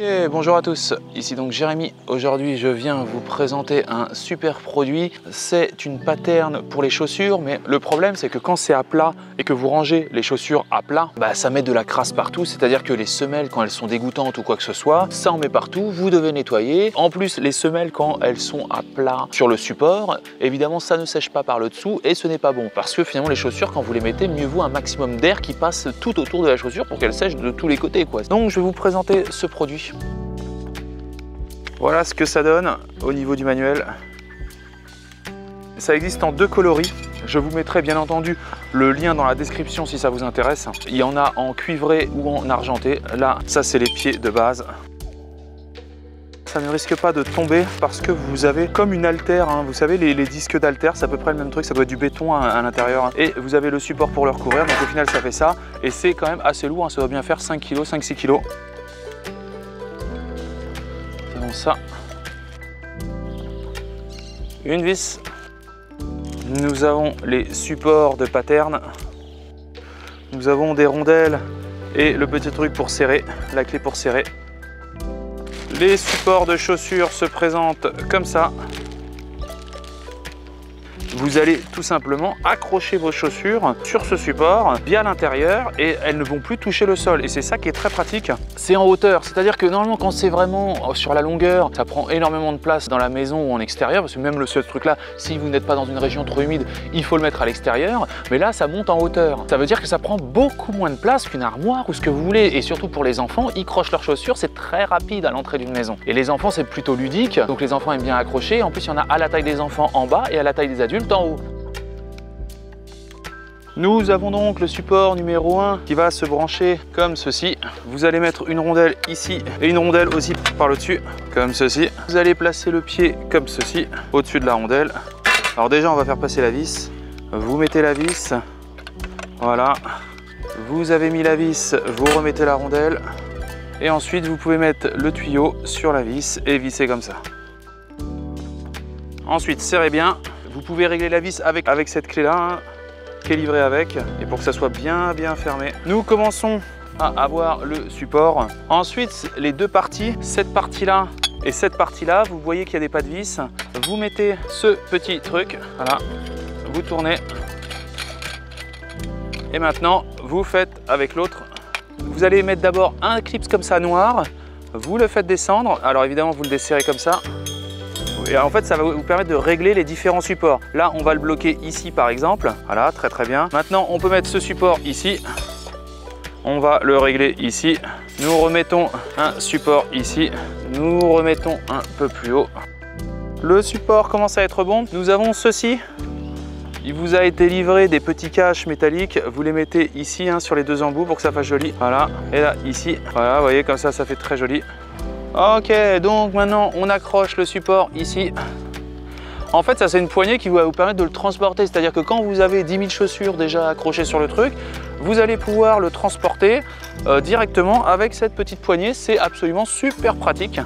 Ok, bonjour à tous, ici donc Jérémy. Aujourd'hui je viens vous présenter un super produit. C'est une pattern pour les chaussures, mais le problème c'est que quand c'est à plat et que vous rangez les chaussures à plat, ça met de la crasse partout, c'est-à-dire que les semelles quand elles sont dégoûtantes ou quoi que ce soit, ça en met partout, vous devez nettoyer. En plus les semelles quand elles sont à plat sur le support, évidemment ça ne sèche pas par le dessous et ce n'est pas bon parce que finalement les chaussures quand vous les mettez, mieux vaut un maximum d'air qui passe tout autour de la chaussure pour qu'elle sèche de tous les côtés quoi. Donc je vais vous présenter ce produit. Voilà ce que ça donne au niveau du manuel. Ça existe en deux coloris. Je vous mettrai bien entendu le lien dans la description si ça vous intéresse. Il y en a en cuivré ou en argenté. Là, ça c'est les pieds de base. Ça ne risque pas de tomber parce que vous avez comme une haltère, hein. Vous savez les disques d'haltère, c'est à peu près le même truc, ça doit être du béton à l'intérieur. Et vous avez le support pour le recouvrir, donc au final ça fait ça. Et c'est quand même assez lourd, hein. Ça doit bien faire 5 kg, 5-6 kg. Ça, une vis, nous avons les supports de pattern, nous avons des rondelles et le petit truc pour serrer, la clé pour serrer. Les supports de chaussures se présentent comme ça. Vous allez tout simplement accrocher vos chaussures sur ce support via l'intérieur et elles ne vont plus toucher le sol. Et c'est ça qui est très pratique. C'est en hauteur, c'est-à-dire que normalement quand c'est vraiment sur la longueur, ça prend énormément de place dans la maison ou en extérieur, parce que même ce truc-là, si vous n'êtes pas dans une région trop humide, il faut le mettre à l'extérieur. Mais là, ça monte en hauteur. Ça veut dire que ça prend beaucoup moins de place qu'une armoire ou ce que vous voulez. Et surtout pour les enfants, ils crochent leurs chaussures, c'est très rapide à l'entrée d'une maison. Et les enfants, c'est plutôt ludique, donc les enfants aiment bien accrocher. En plus, il y en a à la taille des enfants en bas et à la taille des adultes en haut. Nous avons donc le support numéro 1 qui va se brancher comme ceci. Vous allez mettre une rondelle ici et une rondelle aussi par le dessus, comme ceci. Vous allez placer le pied comme ceci, au-dessus de la rondelle. Alors déjà, on va faire passer la vis. Vous mettez la vis, voilà. Vous avez mis la vis, vous remettez la rondelle. Et ensuite, vous pouvez mettre le tuyau sur la vis et visser comme ça. Ensuite, serrez bien. Vous pouvez régler la vis avec cette clé-là, hein, qui est livrée avec, et pour que ça soit bien fermé. Nous commençons à avoir le support. Ensuite, les deux parties, cette partie-là et cette partie-là, vous voyez qu'il y a des pas de vis. Vous mettez ce petit truc, voilà, vous tournez. Et maintenant, vous faites avec l'autre. Vous allez mettre d'abord un clip comme ça noir, vous le faites descendre. Alors évidemment, vous le desserrez comme ça. Et en fait, ça va vous permettre de régler les différents supports. Là, on va le bloquer ici, par exemple. Voilà, très bien. Maintenant, on peut mettre ce support ici. On va le régler ici. Nous remettons un support ici. Nous remettons un peu plus haut. Le support commence à être bon. Nous avons ceci. Il vous a été livré des petits caches métalliques. Vous les mettez ici, hein, sur les deux embouts pour que ça fasse joli. Voilà. Et là, ici. Voilà, vous voyez, comme ça fait très joli. Ok, donc maintenant on accroche le support ici. En fait, ça c'est une poignée qui va vous permettre de le transporter. C'est-à-dire que quand vous avez 10 000 chaussures déjà accrochées sur le truc, vous allez pouvoir le transporter directement avec cette petite poignée. C'est absolument super pratique.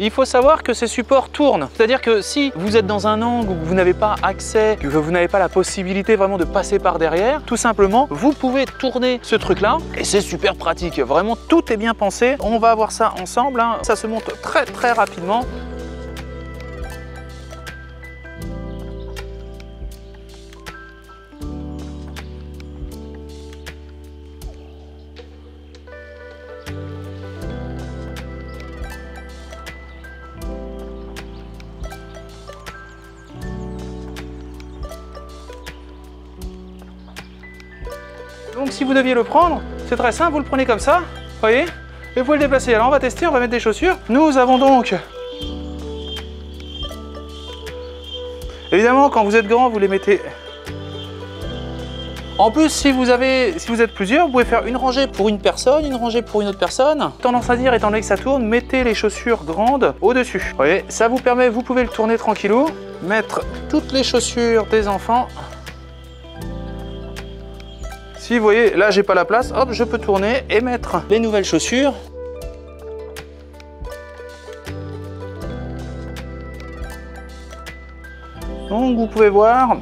Il faut savoir que ces supports tournent. C'est-à-dire que si vous êtes dans un angle où vous n'avez pas accès, que vous n'avez pas la possibilité vraiment de passer par derrière, tout simplement, vous pouvez tourner ce truc-là et c'est super pratique. Vraiment, tout est bien pensé. On va voir ça ensemble, hein. Ça se monte très rapidement. Donc si vous deviez le prendre, c'est très simple, vous le prenez comme ça, vous voyez, et vous pouvez le déplacer. Alors on va tester, on va mettre des chaussures. Nous avons donc, évidemment quand vous êtes grand, vous les mettez. En plus, si vous êtes plusieurs, vous pouvez faire une rangée pour une personne, une rangée pour une autre personne. Tendance à dire, étant donné que ça tourne, mettez les chaussures grandes au-dessus. Vous voyez, ça vous permet, vous pouvez le tourner tranquillou, mettre toutes les chaussures des enfants. Si vous voyez, là j'ai pas la place, hop, je peux tourner et mettre les nouvelles chaussures. Donc vous pouvez voir,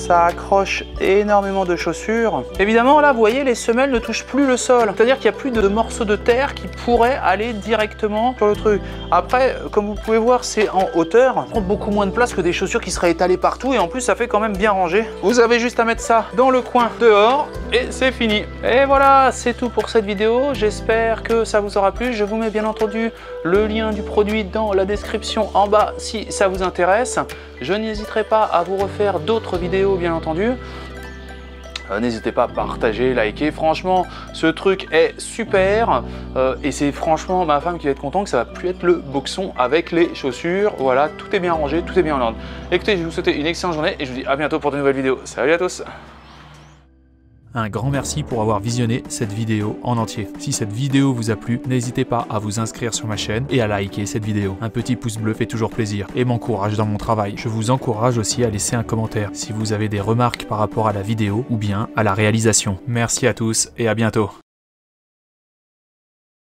ça accroche énormément de chaussures. Évidemment, là, vous voyez, les semelles ne touchent plus le sol. C'est-à-dire qu'il n'y a plus de morceaux de terre qui pourraient aller directement sur le truc. Après, comme vous pouvez voir, c'est en hauteur. Ça prend beaucoup moins de place que des chaussures qui seraient étalées partout. Et en plus, ça fait quand même bien rangé. Vous avez juste à mettre ça dans le coin dehors et c'est fini. Et voilà, c'est tout pour cette vidéo. J'espère que ça vous aura plu. Je vous mets bien entendu le lien du produit dans la description en bas si ça vous intéresse. Je n'hésiterai pas à vous refaire d'autres vidéos, bien entendu. N'hésitez pas à partager, liker. Franchement, ce truc est super. Et c'est franchement ma femme qui va être contente que ça va plus être le boxon avec les chaussures. Voilà, tout est bien rangé, tout est bien en ordre. Écoutez, je vais vous souhaiter une excellente journée et je vous dis à bientôt pour de nouvelles vidéos. Salut à tous! Un grand merci pour avoir visionné cette vidéo en entier. Si cette vidéo vous a plu, n'hésitez pas à vous inscrire sur ma chaîne et à liker cette vidéo. Un petit pouce bleu fait toujours plaisir et m'encourage dans mon travail. Je vous encourage aussi à laisser un commentaire si vous avez des remarques par rapport à la vidéo ou bien à la réalisation. Merci à tous et à bientôt.